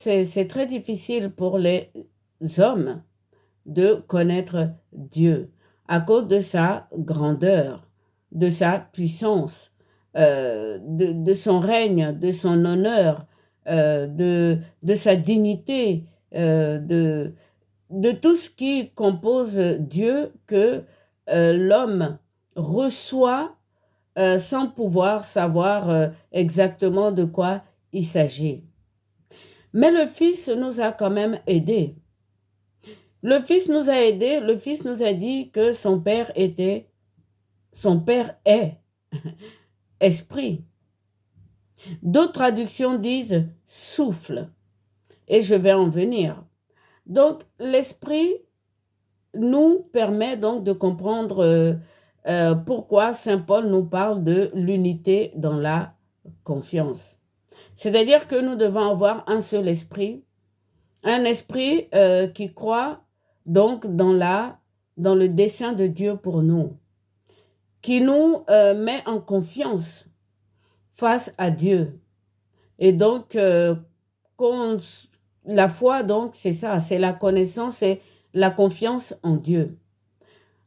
C'est très difficile pour les hommes de connaître Dieu à cause de sa grandeur, de sa puissance, de son règne, de son honneur, de sa dignité, de tout ce qui compose Dieu que l'homme reçoit sans pouvoir savoir exactement de quoi il s'agit. Mais le Fils nous a quand même aidés. Le Fils nous a aidés, le Fils nous a dit que son Père est esprit. D'autres traductions disent souffle, et je vais en venir. Donc, l'esprit nous permet donc de comprendre pourquoi Saint Paul nous parle de l'unité dans la confiance. C'est-à-dire que nous devons avoir un seul esprit, un esprit qui croit donc dans le dessein de Dieu pour nous, qui nous met en confiance face à Dieu. Et donc, la foi, donc, c'est ça, c'est la connaissance et la confiance en Dieu.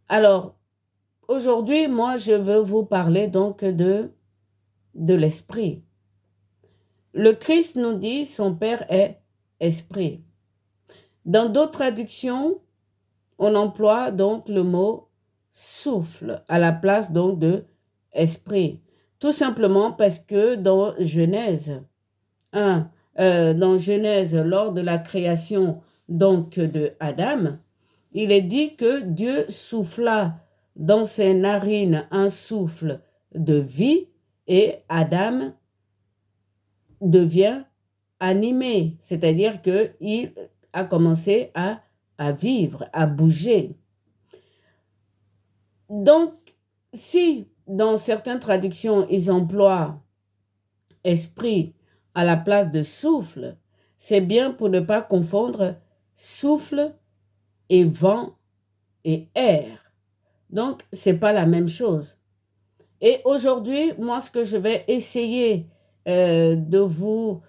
Alors, aujourd'hui, moi, je veux vous parler donc de l'esprit. Le Christ nous dit son Père est esprit. Dans d'autres traductions, on emploie donc le mot souffle à la place donc de esprit. Tout simplement parce que dans Genèse 1, dans Genèse, lors de la création donc de Adam, il est dit que Dieu souffla dans ses narines un souffle de vie et Adam devient animé, c'est-à-dire qu'il a commencé à vivre, à bouger. Donc, si dans certaines traductions, ils emploient esprit à la place de souffle, c'est bien pour ne pas confondre souffle et vent et air. Donc, c'est pas la même chose. Et aujourd'hui, moi, ce que je vais essayer de vous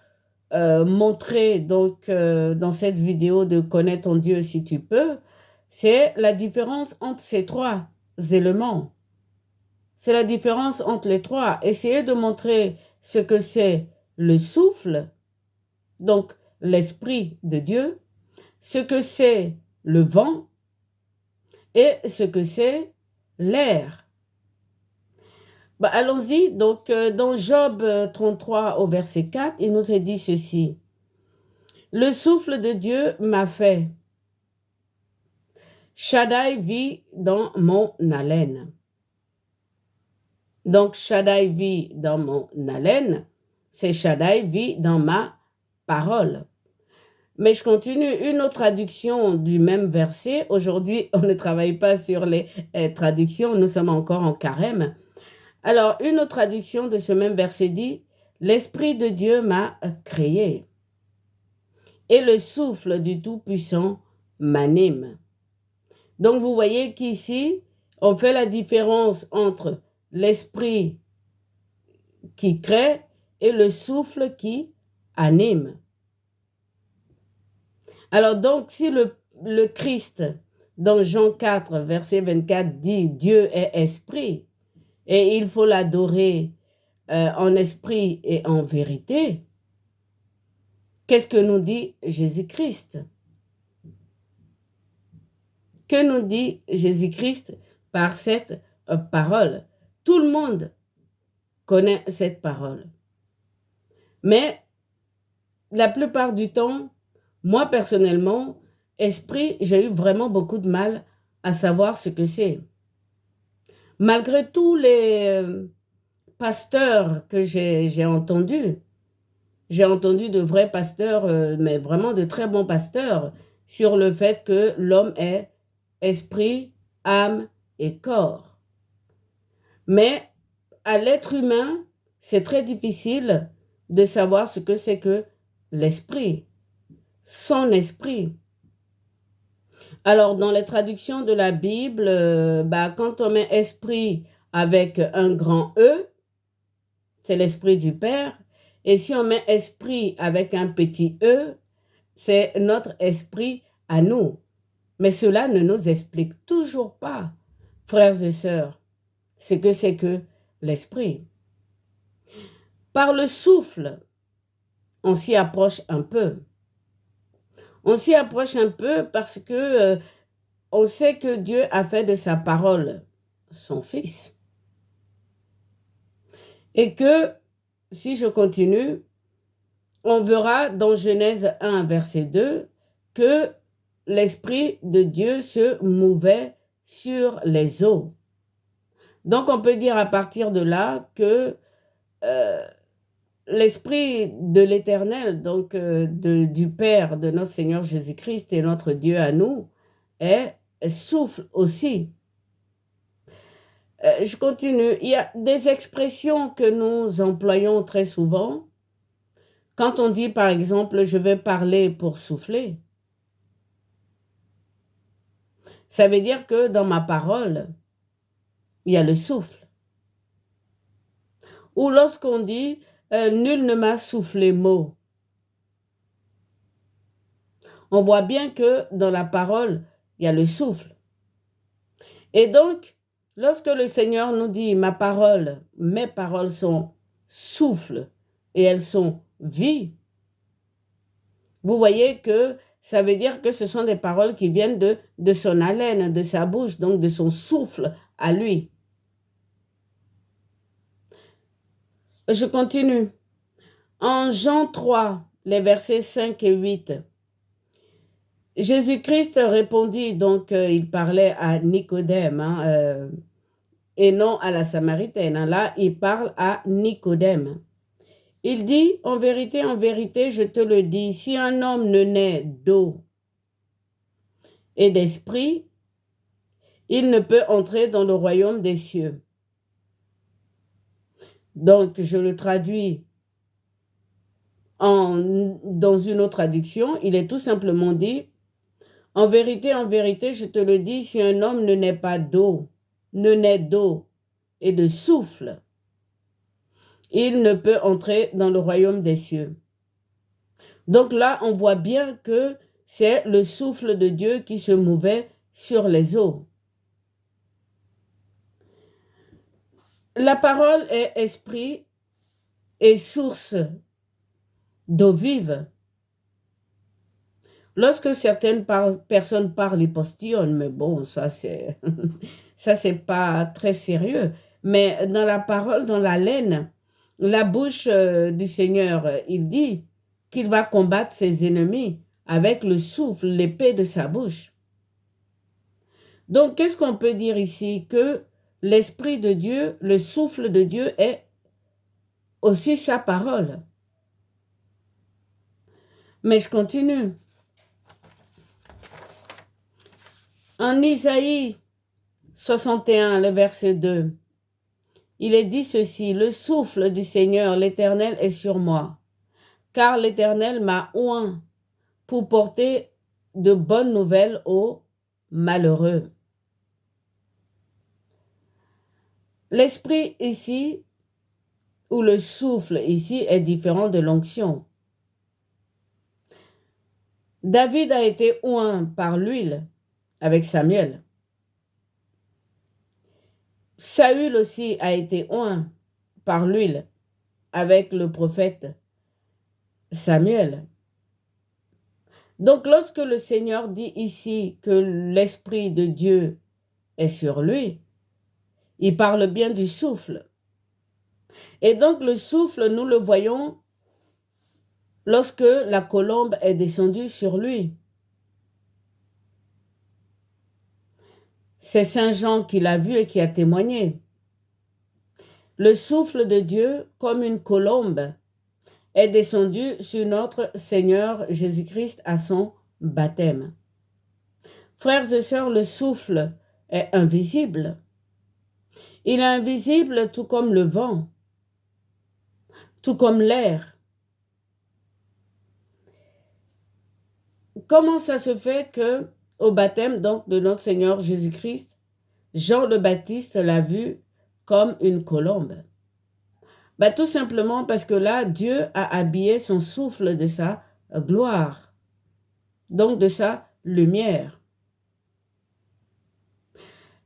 montrer donc dans cette vidéo de connaître ton Dieu si tu peux, c'est la différence entre ces trois éléments. C'est la différence entre les trois. Essayez de montrer ce que c'est le souffle, donc l'esprit de Dieu, ce que c'est le vent et ce que c'est l'air. Bah, allons-y. Donc, dans Job 33 au verset 4, il nous est dit ceci. Le souffle de Dieu m'a fait. Shaddai vit dans mon haleine. Donc, Shaddai vit dans mon haleine, c'est Shaddai vit dans ma parole. Mais je continue une autre traduction du même verset. Aujourd'hui, on ne travaille pas sur les traductions, nous sommes encore en carême. Alors, une autre traduction de ce même verset dit, l'Esprit de Dieu m'a créé et le souffle du Tout-Puissant m'anime. Donc, vous voyez qu'ici, on fait la différence entre l'Esprit qui crée et le souffle qui anime. Alors donc, si le Christ, dans Jean 4, verset 24, dit « Dieu est esprit » et il faut l'adorer en esprit et en vérité, qu'est-ce que nous dit Jésus-Christ? Que nous dit Jésus-Christ par cette parole? Tout le monde connaît cette parole. Mais la plupart du temps, moi personnellement, esprit, j'ai eu vraiment beaucoup de mal à savoir ce que c'est. Malgré tous les pasteurs que j'ai entendus, j'ai entendu de vrais pasteurs, mais vraiment de très bons pasteurs, sur le fait que l'homme est esprit, âme et corps. Mais à l'être humain, c'est très difficile de savoir ce que c'est que l'esprit, son esprit. Alors, dans les traductions de la Bible, quand on met esprit avec un grand E, c'est l'esprit du Père. Et si on met esprit avec un petit E, c'est notre esprit à nous. Mais cela ne nous explique toujours pas, frères et sœurs, ce que c'est que l'esprit. Par le souffle, on s'y approche un peu. On s'y approche un peu parce que on sait que Dieu a fait de sa parole son Fils. Et que, si je continue, on verra dans Genèse 1, verset 2, que l'Esprit de Dieu se mouvait sur les eaux. Donc, on peut dire à partir de là que l'Esprit de l'Éternel, donc du Père, de notre Seigneur Jésus-Christ et notre Dieu à nous, souffle aussi. Je continue. Il y a des expressions que nous employons très souvent. Quand on dit, par exemple, je vais parler pour souffler, ça veut dire que dans ma parole, il y a le souffle. Ou lorsqu'on dit, nul ne m'a soufflé mot. On voit bien que dans la parole, il y a le souffle. Et donc, lorsque le Seigneur nous dit, mes paroles sont souffle et elles sont vie, vous voyez que ça veut dire que ce sont des paroles qui viennent de son haleine, de sa bouche, donc de son souffle à lui. Je continue. En Jean 3, les versets 5 et 8, Jésus-Christ répondit, donc il parlait à Nicodème et non à la Samaritaine. Là, il parle à Nicodème. Il dit, en vérité, je te le dis, si un homme ne naît d'eau et d'esprit, il ne peut entrer dans le royaume des cieux. Donc, je le traduis dans une autre traduction. Il est tout simplement dit, en vérité, je te le dis, si un homme ne naît pas d'eau, et de souffle, il ne peut entrer dans le royaume des cieux. Donc là, on voit bien que c'est le souffle de Dieu qui se mouvait sur les eaux. La parole est esprit et source d'eau vive. Lorsque certaines personnes parlent, ils postillonnent, mais bon, ça c'est pas très sérieux. Mais dans la parole, dans la laine, la bouche du Seigneur, il dit qu'il va combattre ses ennemis avec le souffle, l'épée de sa bouche. Donc, qu'est-ce qu'on peut dire ici? Que l'Esprit de Dieu, le souffle de Dieu est aussi sa parole. Mais je continue. En Isaïe 61, le verset 2, il est dit ceci, le souffle du Seigneur, l'Éternel, est sur moi, car l'Éternel m'a oint pour porter de bonnes nouvelles aux malheureux. L'esprit ici, ou le souffle ici, est différent de l'onction. David a été oint par l'huile avec Samuel. Saül aussi a été oint par l'huile avec le prophète Samuel. Donc lorsque le Seigneur dit ici que l'Esprit de Dieu est sur lui, il parle bien du souffle. Et donc le souffle, nous le voyons lorsque la colombe est descendue sur lui. C'est Saint Jean qui l'a vu et qui a témoigné. Le souffle de Dieu, comme une colombe, est descendu sur notre Seigneur Jésus-Christ à son baptême. Frères et sœurs, le souffle est invisible. Il est invisible tout comme le vent, tout comme l'air. Comment ça se fait que au baptême donc de notre Seigneur Jésus-Christ, Jean le Baptiste l'a vu comme une colombe? Tout simplement parce que là, Dieu a habillé son souffle de sa gloire. donc de sa lumière.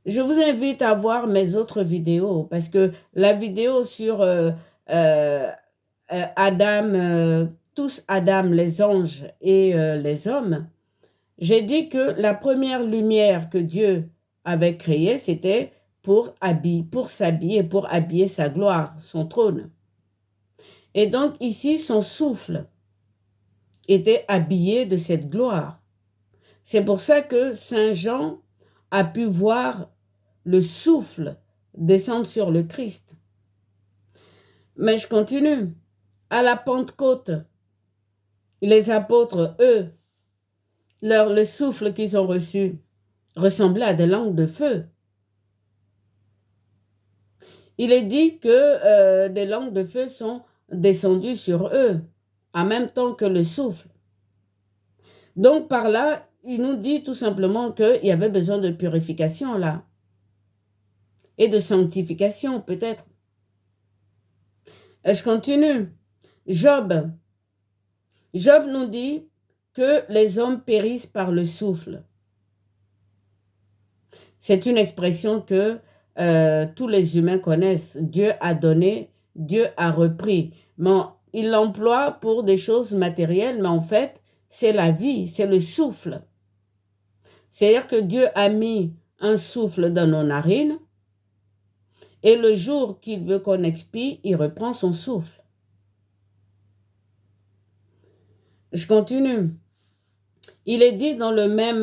Je vous invite à voir mes autres vidéos parce que la vidéo sur Adam, tous Adam, les anges et les hommes, j'ai dit que la première lumière que Dieu avait créée, c'était pour s'habiller, pour habiller sa gloire, son trône. Et donc ici, son souffle était habillé de cette gloire. C'est pour ça que Saint Jean a pu voir le souffle descendre sur le Christ. Mais je continue. À la Pentecôte, les apôtres, eux, le souffle qu'ils ont reçu ressemblait à des langues de feu. Il est dit que des langues de feu sont descendues sur eux, en même temps que le souffle. Donc par là, il nous dit tout simplement qu'il y avait besoin de purification là, et de sanctification peut-être. Et je continue. Job nous dit que les hommes périssent par le souffle. C'est une expression que tous les humains connaissent. Dieu a donné, Dieu a repris. Mais il l'emploie pour des choses matérielles, mais en fait, c'est la vie, c'est le souffle. C'est-à-dire que Dieu a mis un souffle dans nos narines et le jour qu'il veut qu'on expire, il reprend son souffle. Je continue. Il est dit dans le même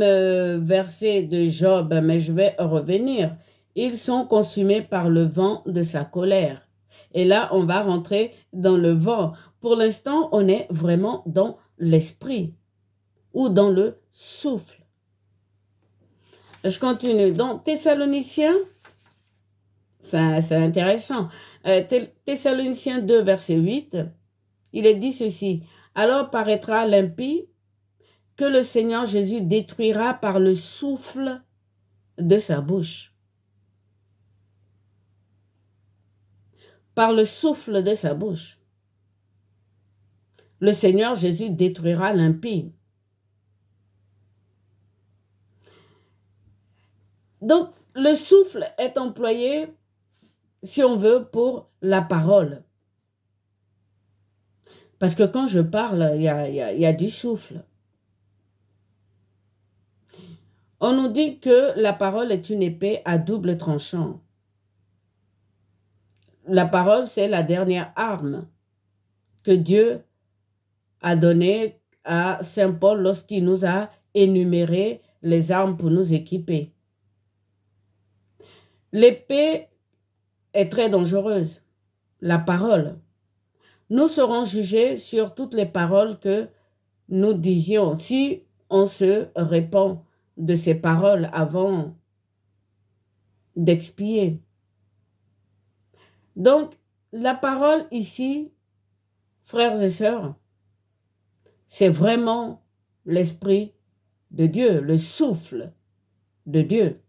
verset de Job, mais je vais revenir, ils sont consumés par le vent de sa colère. Et là, on va rentrer dans le vent. Pour l'instant, on est vraiment dans l'esprit ou dans le souffle. Je continue. Dans Thessaloniciens, c'est intéressant. Thessaloniciens 2, verset 8, il est dit ceci. Alors paraîtra l'impie que le Seigneur Jésus détruira par le souffle de sa bouche. Par le souffle de sa bouche. Le Seigneur Jésus détruira l'impie. Donc, le souffle est employé, si on veut, pour la parole. Parce que quand je parle, il y a du souffle. On nous dit que la parole est une épée à double tranchant. La parole, c'est la dernière arme que Dieu a donnée à Saint Paul lorsqu'il nous a énuméré les armes pour nous équiper. L'épée est très dangereuse, la parole. Nous serons jugés sur toutes les paroles que nous disions. Si on se répand de ces paroles avant d'expier. Donc, la parole ici, frères et sœurs, c'est vraiment l'esprit de Dieu, le souffle de Dieu.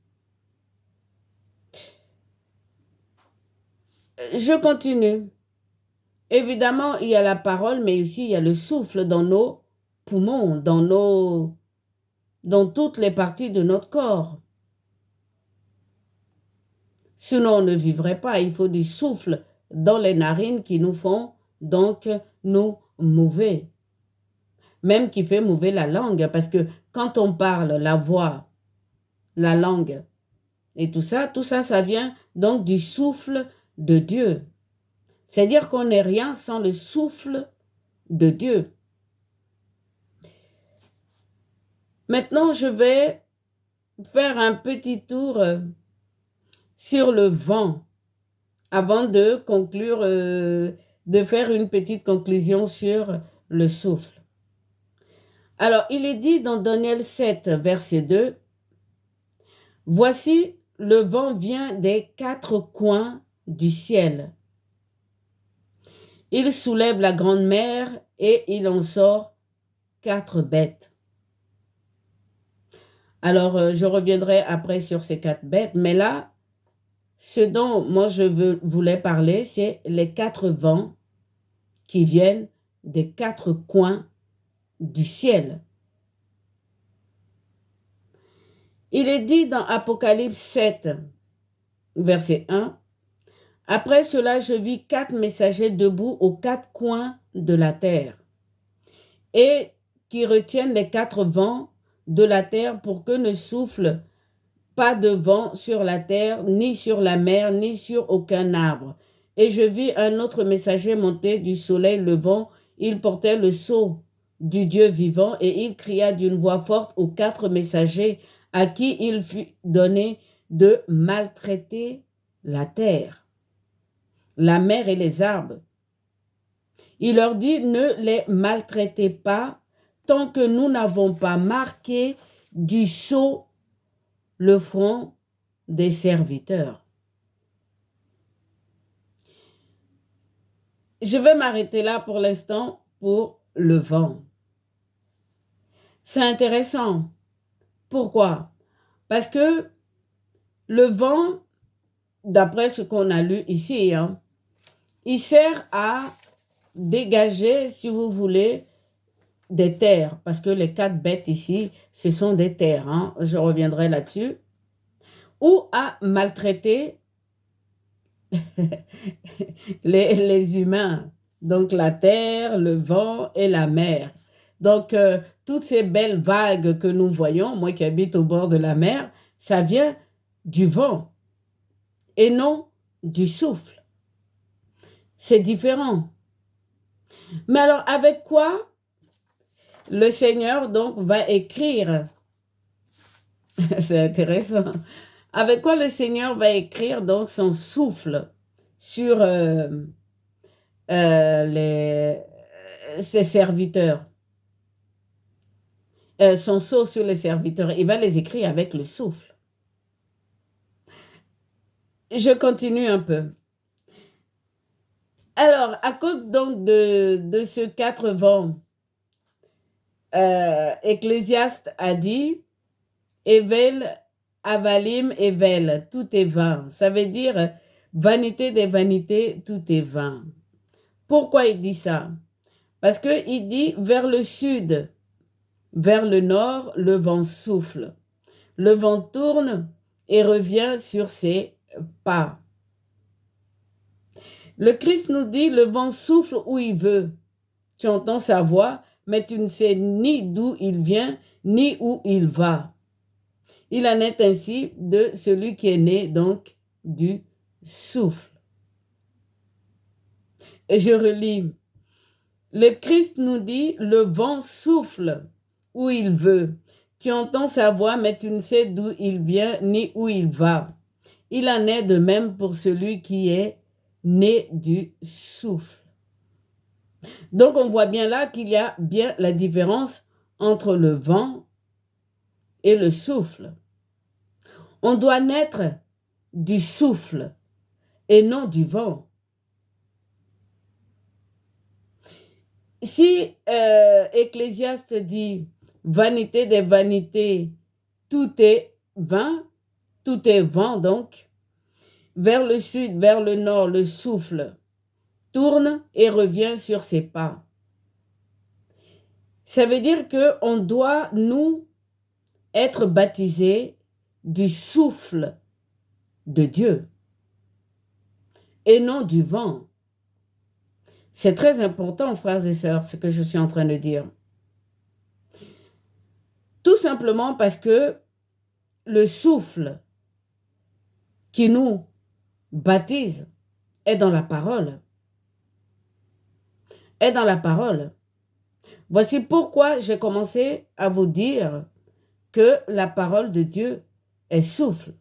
Je continue. Évidemment, il y a la parole, mais aussi il y a le souffle dans nos poumons, dans toutes les parties de notre corps. Sinon, on ne vivrait pas. Il faut du souffle dans les narines qui nous font donc nous mouver. Même qui fait mouver la langue. Parce que quand on parle, la voix, la langue et tout ça, ça vient donc du souffle de Dieu. C'est-à-dire qu'on n'est rien sans le souffle de Dieu. Maintenant, je vais faire un petit tour sur le vent avant de conclure, de faire une petite conclusion sur le souffle. Alors, il est dit dans Daniel 7, verset 2, « Voici, le vent vient des quatre coins du ciel. Il soulève la grande mer et il en sort 4 bêtes. » Alors, je reviendrai après sur ces 4 bêtes, mais là, ce dont moi je voulais parler, c'est les 4 vents qui viennent des 4 coins du ciel. Il est dit dans Apocalypse 7, verset 1, « Après cela, je vis 4 messagers debout aux 4 coins de la terre, et qui retiennent les 4 vents de la terre pour que ne souffle pas de vent sur la terre, ni sur la mer, ni sur aucun arbre. Et je vis un autre messager monter du soleil levant. Il portait le sceau du Dieu vivant, et il cria d'une voix forte aux 4 messagers à qui il fut donné de maltraiter la terre, la mer et les arbres. Il leur dit, ne les maltraitez pas tant que nous n'avons pas marqué du sceau le front des serviteurs. Je vais m'arrêter là pour l'instant pour le vent. C'est intéressant. Pourquoi? Parce que le vent, d'après ce qu'on a lu ici, il sert à dégager, si vous voulez, des terres. Parce que les 4 bêtes ici, ce sont des terres. Je reviendrai là-dessus. Ou à maltraiter les humains. Donc la terre, le vent et la mer. Donc toutes ces belles vagues que nous voyons, moi qui habite au bord de la mer, ça vient du vent et non du souffle. C'est différent. Mais alors avec quoi le Seigneur donc va écrire? C'est intéressant. Avec quoi le Seigneur va écrire donc son souffle sur ses serviteurs, son sceau sur les serviteurs. Il va les écrire avec le souffle. Je continue un peu. Alors, à cause donc de ce 4 vents, Ecclésiaste a dit, Evel, Avalim, Evel, tout est vain. Ça veut dire, vanité des vanités, tout est vain. Pourquoi il dit ça? Parce qu'il dit, vers le sud, vers le nord, le vent souffle. Le vent tourne et revient sur ses pas. Le Christ nous dit, le vent souffle où il veut. Tu entends sa voix, mais tu ne sais ni d'où il vient, ni où il va. Il en est ainsi de celui qui est né, donc, du souffle. Et je relis. Le Christ nous dit, le vent souffle où il veut. Tu entends sa voix, mais tu ne sais d'où il vient ni où il va. Il en est de même pour celui qui est né du souffle. Donc on voit bien là qu'il y a bien la différence entre le vent et le souffle. On doit naître du souffle et non du vent. Si Ecclésiaste dit vanité des vanités, tout est vain, tout est vent donc, vers le sud, vers le nord, le souffle tourne et revient sur ses pas. Ça veut dire qu'on doit, nous, être baptisés du souffle de Dieu et non du vent. C'est très important, frères et sœurs, ce que je suis en train de dire. Tout simplement parce que le souffle qui nous baptise est dans la parole. Est dans la parole. Voici pourquoi j'ai commencé à vous dire que la parole de Dieu est souffle.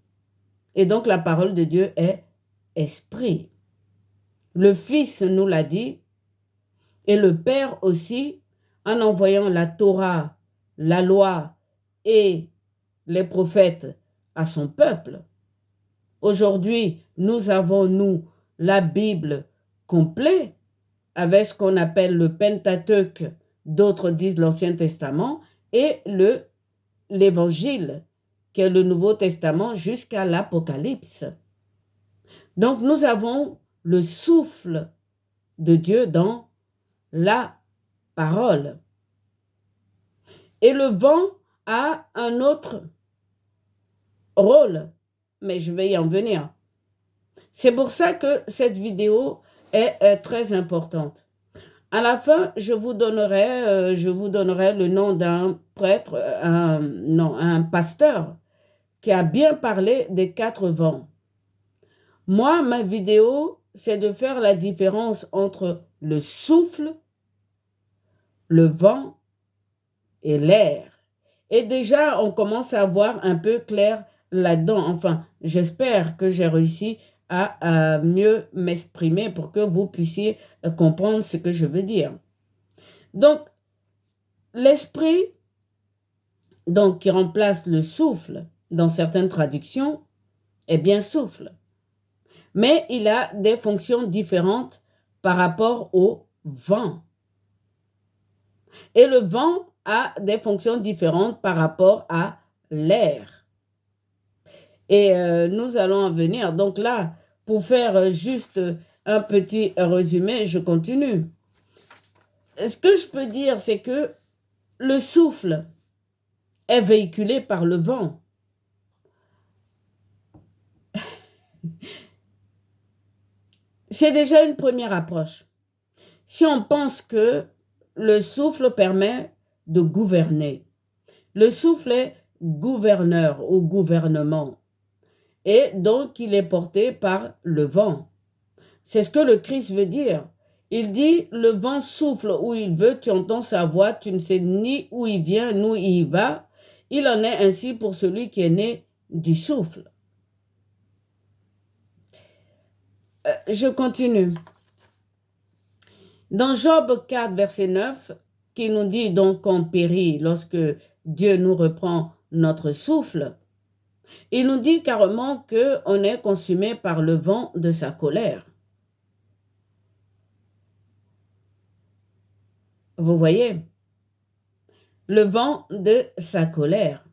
Et donc la parole de Dieu est esprit. Le Fils nous l'a dit, et le Père aussi, en envoyant la Torah, la loi et les prophètes à son peuple. Aujourd'hui, nous avons, nous, la Bible complète, avec ce qu'on appelle le Pentateuque, d'autres disent l'Ancien Testament, et l'Évangile, qui est le Nouveau Testament jusqu'à l'Apocalypse. Donc nous avons le souffle de Dieu dans la parole. Et le vent a un autre rôle, mais je vais y en venir. C'est pour ça que cette vidéo est très importante. À la fin, je vous donnerai le nom d'un prêtre, un pasteur qui a bien parlé des 4 vents. Moi, ma vidéo, c'est de faire la différence entre le souffle, le vent et l'air. Et déjà, on commence à voir un peu clair là-dedans. Enfin, j'espère que j'ai réussi à mieux m'exprimer pour que vous puissiez comprendre ce que je veux dire. Donc, l'esprit, donc, qui remplace le souffle dans certaines traductions, est bien souffle. Mais il a des fonctions différentes par rapport au vent. Et le vent a des fonctions différentes par rapport à l'air. Et nous allons en venir. Donc là, pour faire juste un petit résumé, je continue. Ce que je peux dire, c'est que le souffle est véhiculé par le vent. C'est déjà une première approche. Si on pense que le souffle permet de gouverner, le souffle est gouverneur ou gouvernement, et donc il est porté par le vent. C'est ce que le Christ veut dire. Il dit, le vent souffle où il veut, tu entends sa voix, tu ne sais ni où il vient, ni où il va. Il en est ainsi pour celui qui est né du souffle. Je continue. Dans Job 4, verset 9, qui nous dit donc qu'on périt lorsque Dieu nous reprend notre souffle, il nous dit carrément qu'on est consumé par le vent de sa colère. Vous voyez? Le vent de sa colère.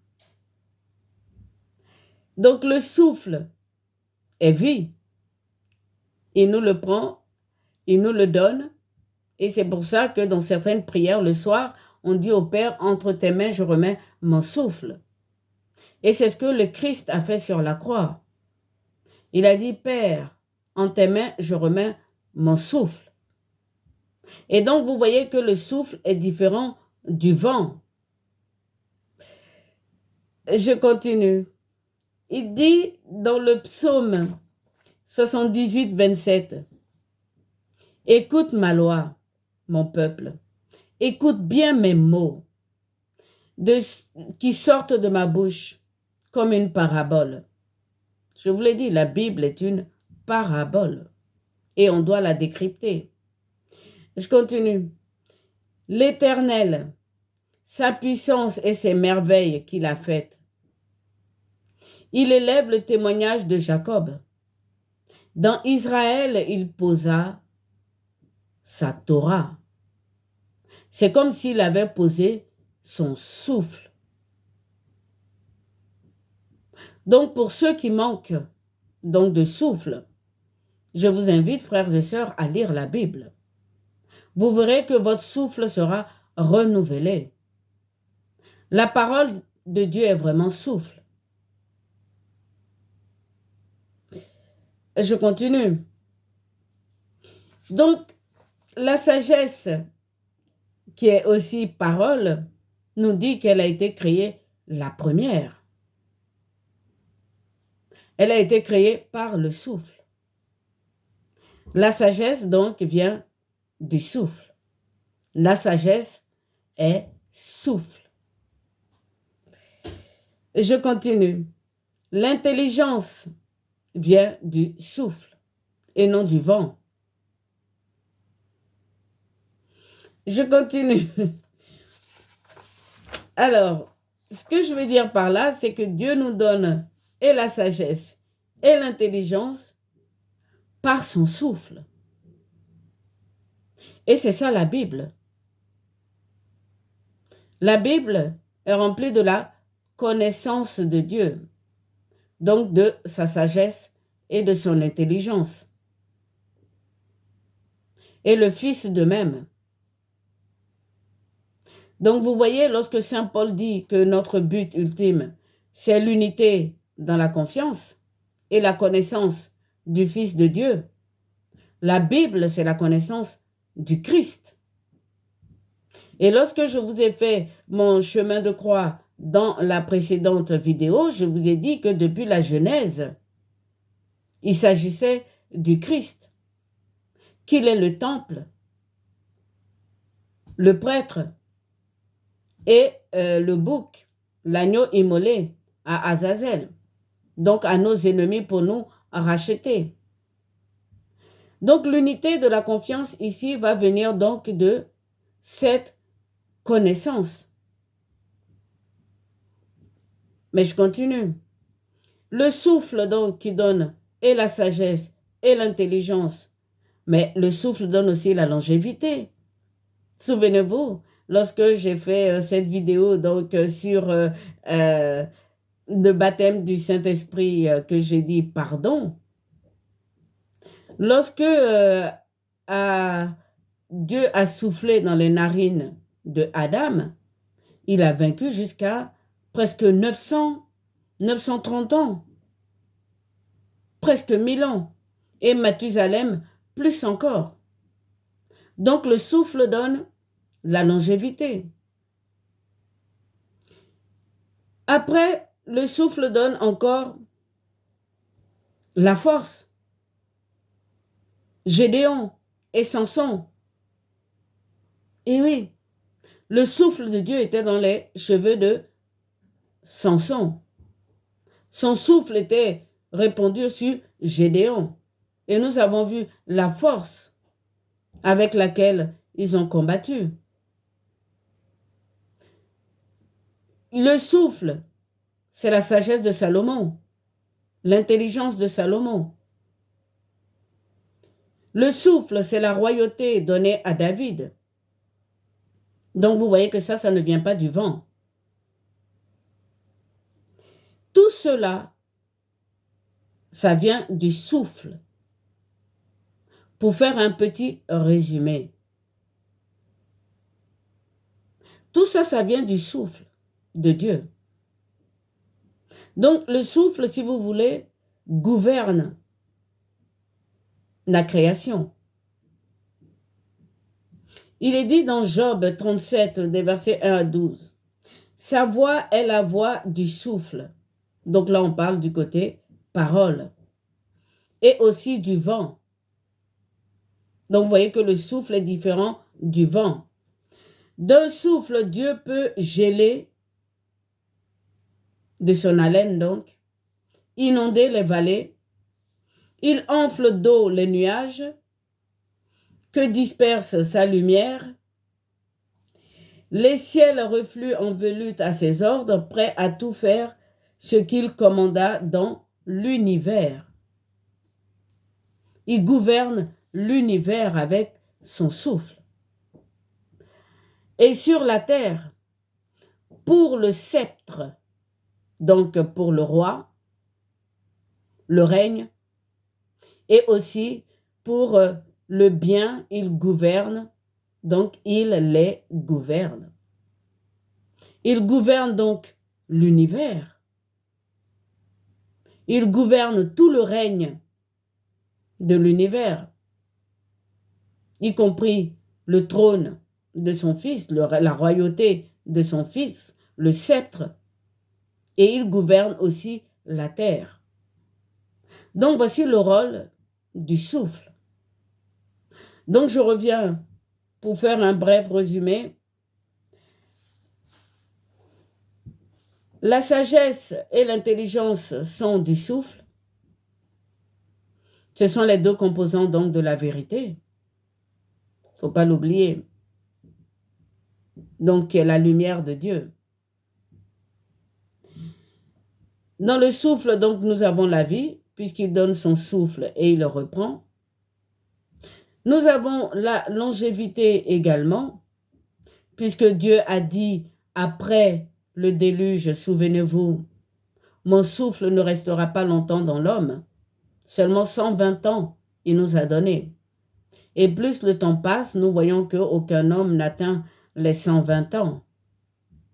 Donc le souffle est vie. Il nous le prend, il nous le donne. Et c'est pour ça que dans certaines prières le soir, on dit au Père, entre tes mains, je remets mon souffle. Et c'est ce que le Christ a fait sur la croix. Il a dit, Père, en tes mains, je remets mon souffle. Et donc, vous voyez que le souffle est différent du vent. Je continue. Il dit dans le psaume 78, 27, écoute ma loi, mon peuple, écoute bien mes mots qui sortent de ma bouche comme une parabole. Je vous l'ai dit, la Bible est une parabole et on doit la décrypter. Je continue. L'Éternel, sa puissance et ses merveilles qu'il a faites. Il élève le témoignage de Jacob. Dans Israël, il posa sa Torah. C'est comme s'il avait posé son souffle. Donc, pour ceux qui manquent donc de souffle, je vous invite, frères et sœurs, à lire la Bible. Vous verrez que votre souffle sera renouvelé. La parole de Dieu est vraiment souffle. Je continue. Donc, la sagesse, qui est aussi parole, nous dit qu'elle a été créée la première. Elle a été créée par le souffle. La sagesse, donc, vient du souffle. La sagesse est souffle. Je continue. L'intelligence vient du souffle et non du vent. Je continue. Alors, ce que je veux dire par là, c'est que Dieu nous donne et la sagesse et l'intelligence par son souffle. Et c'est ça la Bible. La Bible est remplie de la connaissance de Dieu, donc de sa sagesse et de son intelligence. Et le Fils de même. Donc vous voyez, lorsque Saint Paul dit que notre but ultime, c'est l'unité dans la confiance et la connaissance du Fils de Dieu. La Bible, c'est la connaissance du Christ. Et lorsque je vous ai fait mon chemin de croix dans la précédente vidéo, je vous ai dit que depuis la Genèse, il s'agissait du Christ, qu'il est le temple, le prêtre et le bouc, l'agneau immolé à Azazel, donc à nos ennemis pour nous racheter. Donc l'unité de la confiance ici va venir donc de cette connaissance. Mais je continue. Le souffle donc qui donne et la sagesse et l'intelligence, mais le souffle donne aussi la longévité. Souvenez-vous, lorsque j'ai fait cette vidéo donc sur le baptême du Saint-Esprit que j'ai dit pardon, lorsque Dieu a soufflé dans les narines de Adam, il a vaincu jusqu'à presque 930 ans, presque 1000 ans, et Mathusalem plus encore. Donc le souffle donne la longévité. Après, le souffle donne encore la force. Gédéon et Samson. Et oui, le souffle de Dieu était dans les cheveux de Samson. Son souffle était répandu sur Gédéon. Et nous avons vu la force avec laquelle ils ont combattu. Le souffle, c'est la sagesse de Salomon, l'intelligence de Salomon. Le souffle, c'est la royauté donnée à David. Donc vous voyez que ça ne vient pas du vent. Tout cela, ça vient du souffle. Pour faire un petit résumé. Tout ça, ça vient du souffle de Dieu. Donc le souffle, si vous voulez, gouverne la création. Il est dit dans Job 37, des versets 1 à 12, « Sa voix est la voix du souffle. » Donc là, on parle du côté parole. Et aussi du vent. Donc vous voyez que le souffle est différent du vent. D'un souffle, Dieu peut geler, de son haleine donc, inonder les vallées. Il enfle d'eau les nuages, que disperse sa lumière. Les ciels refluent en velute à ses ordres, prêts à tout faire ce qu'il commanda dans l'univers. Il gouverne l'univers avec son souffle. Et sur la terre, pour le sceptre, donc pour le roi, le règne, et aussi pour le bien, il gouverne, donc il les gouverne. Il gouverne donc l'univers. Il gouverne tout le règne de l'univers, y compris le trône de son fils, la royauté de son fils, le sceptre, et il gouverne aussi la terre. Donc voici le rôle du souffle. Donc je reviens pour faire un bref résumé. La sagesse et l'intelligence sont du souffle. Ce sont les deux composants donc de la vérité. Il ne faut pas l'oublier. Donc qui est la lumière de Dieu. Dans le souffle, donc, nous avons la vie, puisqu'il donne son souffle et il le reprend. Nous avons la longévité également, puisque Dieu a dit, après le déluge, souvenez-vous, mon souffle ne restera pas longtemps dans l'homme. Seulement 120 ans, il nous a donné. Et plus le temps passe, nous voyons qu'aucun homme n'atteint les 120 ans.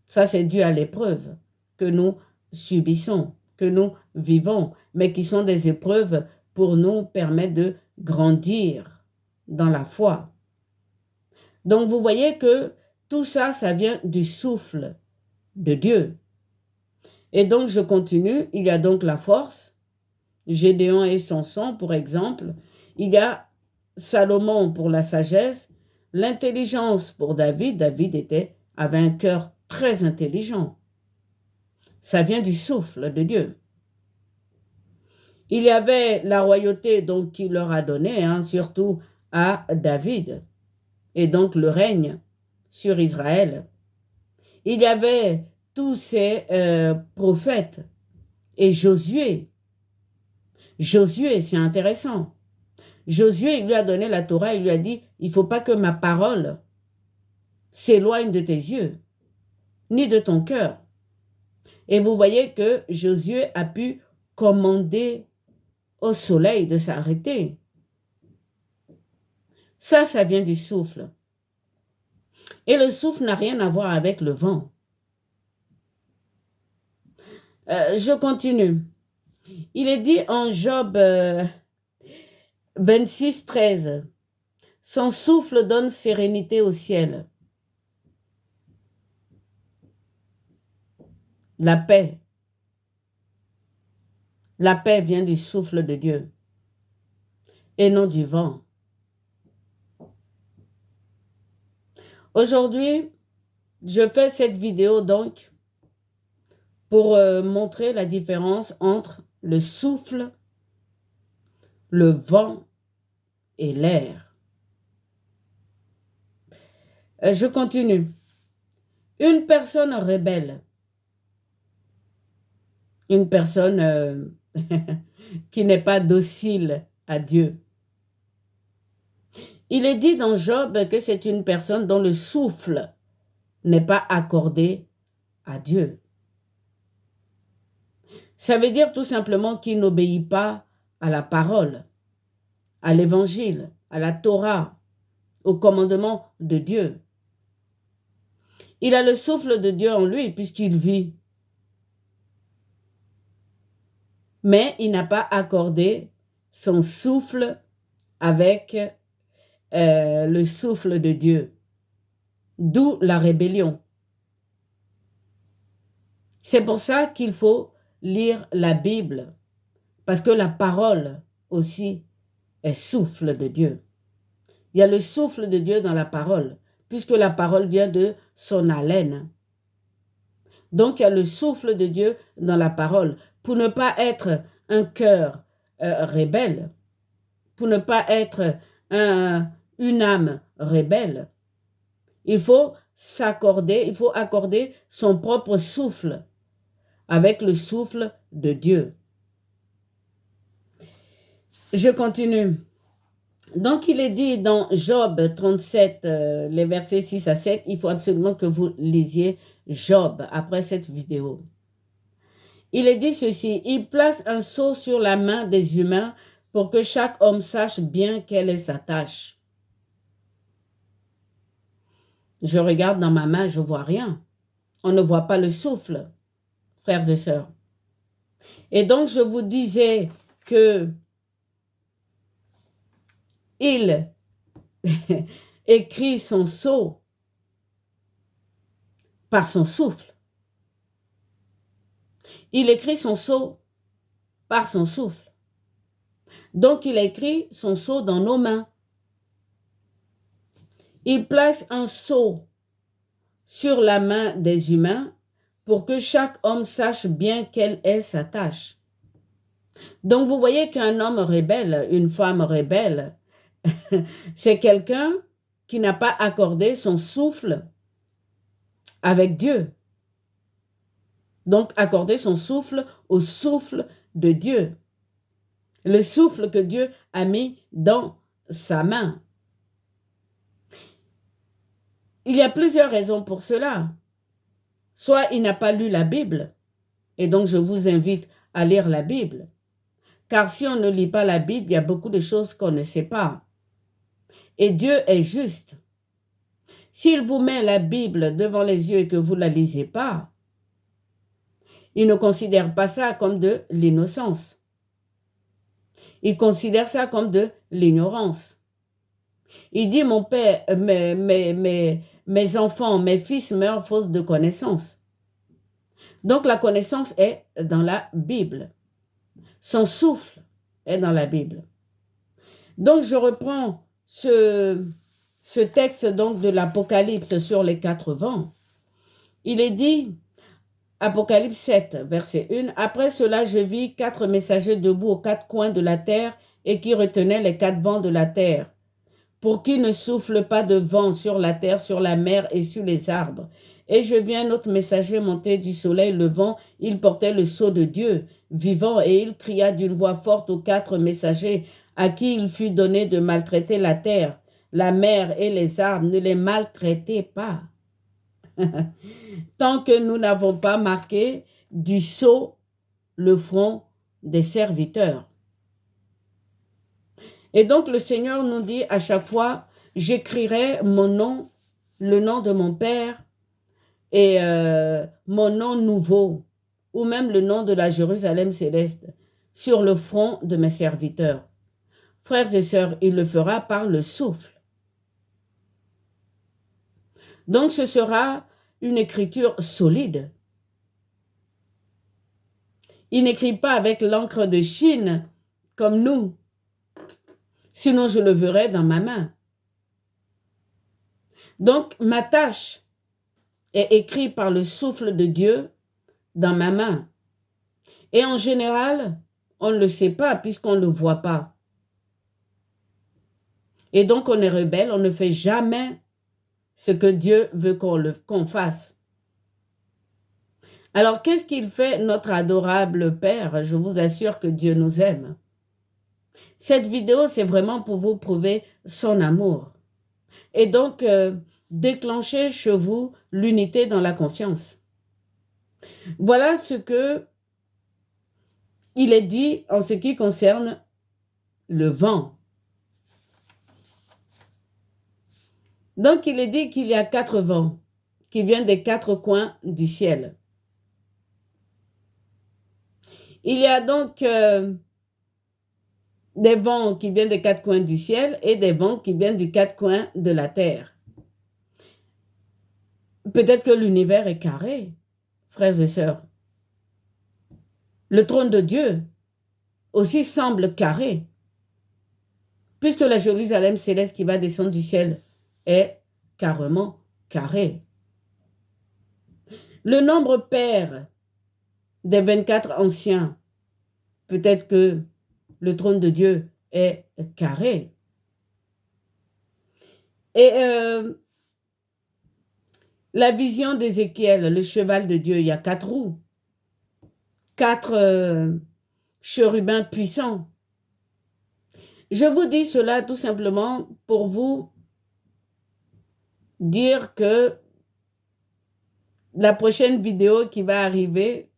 Ça, c'est dû à l'épreuve que nous subissons, que nous vivons, mais qui sont des épreuves pour nous permettre de grandir dans la foi. Donc vous voyez que tout ça, ça vient du souffle de Dieu. Et donc je continue, il y a donc la force, Gédéon et Samson pour exemple, il y a Salomon pour la sagesse, l'intelligence pour David, avait un cœur très intelligent. Ça vient du souffle de Dieu. Il y avait la royauté donc qu'il leur a donnée, surtout à David, et donc le règne sur Israël. Il y avait tous ces prophètes et Josué. Josué, c'est intéressant. Josué, il lui a donné la Torah, il lui a dit, il ne faut pas que ma parole s'éloigne de tes yeux, ni de ton cœur. Et vous voyez que Josué a pu commander au soleil de s'arrêter. Ça vient du souffle. Et le souffle n'a rien à voir avec le vent. Je continue. Il est dit en Job 26, 13, « Son souffle donne sérénité au ciel. » La paix. La paix vient du souffle de Dieu et non du vent. Aujourd'hui, je fais cette vidéo donc pour montrer la différence entre le souffle, le vent et l'air. Je continue. Une personne rebelle, une personne qui n'est pas docile à Dieu. Il est dit dans Job que c'est une personne dont le souffle n'est pas accordé à Dieu. Ça veut dire tout simplement qu'il n'obéit pas à la parole, à l'évangile, à la Torah, au commandement de Dieu. Il a le souffle de Dieu en lui puisqu'il vit. Mais il n'a pas accordé son souffle avec le souffle de Dieu. D'où la rébellion. C'est pour ça qu'il faut lire la Bible, parce que la parole aussi est souffle de Dieu. Il y a le souffle de Dieu dans la parole, puisque la parole vient de son haleine. Donc il y a le souffle de Dieu dans la parole, pour ne pas être un cœur rebelle, pour ne pas être une âme rebelle. Il faut accorder son propre souffle avec le souffle de Dieu. Je continue. Donc, il est dit dans Job 37, les versets 6 à 7, il faut absolument que vous lisiez Job après cette vidéo. Il est dit ceci, « Il place un sceau sur la main des humains pour que chaque homme sache bien quelle est sa tâche. » Je regarde dans ma main, je ne vois rien. On ne voit pas le souffle, frères et sœurs. Et donc, je vous disais que il écrit son sceau par son souffle. Il écrit son sceau par son souffle. Donc, il écrit son sceau dans nos mains. Il place un sceau sur la main des humains pour que chaque homme sache bien quelle est sa tâche. Donc, vous voyez qu'un homme rebelle, une femme rebelle, c'est quelqu'un qui n'a pas accordé son souffle avec Dieu. Donc, accorder son souffle au souffle de Dieu. Le souffle que Dieu a mis dans sa main. Il y a plusieurs raisons pour cela. Soit il n'a pas lu la Bible, et donc je vous invite à lire la Bible. Car si on ne lit pas la Bible, il y a beaucoup de choses qu'on ne sait pas. Et Dieu est juste. S'il vous met la Bible devant les yeux et que vous ne la lisez pas, Ils ne considèrent pas ça comme de l'innocence. Ils considèrent ça comme de l'ignorance. Il dit, mon père, mes enfants, mes fils meurent faute de connaissance. Donc la connaissance est dans la Bible. Son souffle est dans la Bible. Donc je reprends ce texte donc de l'Apocalypse sur les 4 vents. Il est dit, Apocalypse 7, verset 1, « Après cela, je vis 4 messagers debout aux 4 coins de la terre et qui retenaient les 4 vents de la terre, pour qu'il ne souffle pas de vent sur la terre, sur la mer et sur les arbres. Et je vis un autre messager monter du soleil levant, il portait le sceau de Dieu, vivant, et il cria d'une voix forte aux 4 messagers à qui il fut donné de maltraiter la terre, la mer et les arbres, ne les maltraitez pas. Tant que nous n'avons pas marqué du sceau le front des serviteurs. Et donc le Seigneur nous dit à chaque fois, j'écrirai mon nom, le nom de mon Père et mon nom nouveau, ou même le nom de la Jérusalem céleste, sur le front de mes serviteurs. Frères et sœurs, il le fera par le souffle. Donc ce sera une écriture solide. Il n'écrit pas avec l'encre de Chine comme nous. Sinon, je le verrai dans ma main. Donc, ma tâche est écrite par le souffle de Dieu dans ma main. Et en général, on ne le sait pas puisqu'on ne le voit pas. Et donc, on est rebelle, on ne fait jamais ce que Dieu veut qu'on fasse. Alors, qu'est-ce qu'il fait, notre adorable Père? Je vous assure que Dieu nous aime. Cette vidéo, c'est vraiment pour vous prouver son amour. Et donc, déclencher chez vous l'unité dans la confiance. Voilà ce que il est dit en ce qui concerne le vent. Donc, il est dit qu'il y a 4 vents qui viennent des 4 coins du ciel. Il y a donc des vents qui viennent des 4 coins du ciel et des vents qui viennent des 4 coins de la terre. Peut-être que l'univers est carré, frères et sœurs. Le trône de Dieu aussi semble carré, puisque la Jérusalem céleste qui va descendre du ciel est carrément carré. Le nombre pair des 24 anciens, peut-être que le trône de Dieu est carré. Et la vision d'Ézéchiel, le cheval de Dieu, il y a 4 roues, 4 chérubins puissants. Je vous dis cela tout simplement pour vous dire que la prochaine vidéo qui va arriver,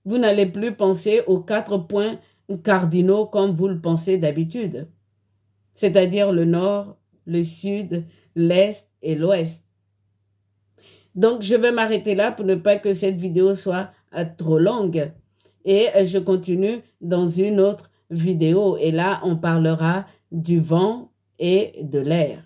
vous n'allez plus penser aux 4 points cardinaux comme vous le pensez d'habitude, c'est-à-dire le nord, le sud, l'est et l'ouest. Donc, je vais m'arrêter là pour ne pas que cette vidéo soit trop longue. Et je continue dans une autre vidéo. Et là, on parlera du vent et de l'air.